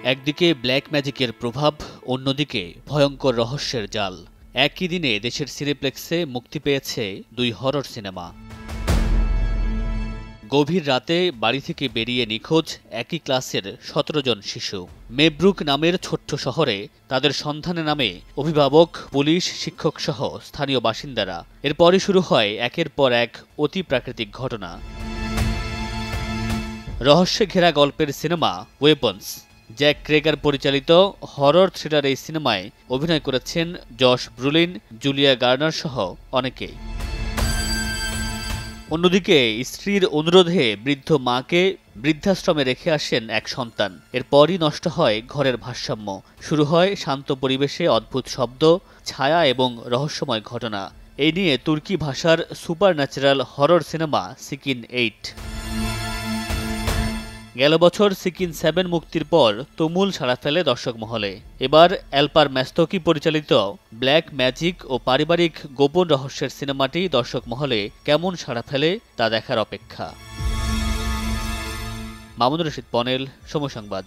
একদিকে ব্ল্যাক ম্যাজিকের প্রভাব, অন্যদিকে ভয়ঙ্কর রহস্যের জাল। একই দিনে দেশের সিনেপ্লেক্সে মুক্তি পেয়েছে দুই হরর সিনেমা। গভীর রাতে বাড়ি থেকে বেরিয়ে নিখোঁজ একই ক্লাসের ১৭ জন শিশু। মেব্রুক নামের ছোট্ট শহরে তাদের সন্ধানে নামে অভিভাবক, পুলিশ, শিক্ষকসহ স্থানীয় বাসিন্দারা। এরপরই শুরু হয় একের পর এক অতি প্রাকৃতিক ঘটনা। রহস্যে ঘেরা গল্পের সিনেমা ওয়েপন্স। জ্যাক ক্রেগার পরিচালিত হরর থ্রিলার এই সিনেমায় অভিনয় করেছেন জশ ব্রুলিন, জুলিয়া গার্নার সহ অনেকেই। অন্যদিকে স্ত্রীর অনুরোধে বৃদ্ধ মাকে বৃদ্ধাশ্রমে রেখে আসেন এক সন্তান। এরপরই নষ্ট হয় ঘরের ভারসাম্য। শুরু হয় শান্ত পরিবেশে অদ্ভুত শব্দ, ছায়া এবং রহস্যময় ঘটনা। এই নিয়ে তুর্কি ভাষার সুপারন্যাচারাল হরর সিনেমা সিকিন ৮। গেল বছর সিকিন ৭ মুক্তির পর তুমুল সাড়া ফেলে দর্শক মহলে। এবার অ্যালপার ম্যাস্তোকি পরিচালিত ব্ল্যাক ম্যাজিক ও পারিবারিক গোপন রহস্যের সিনেমাটি দর্শক মহলে কেমন সাড়া ফেলে তা দেখার অপেক্ষা। মামুনুর রশীদ পনেল, সময় সংবাদ।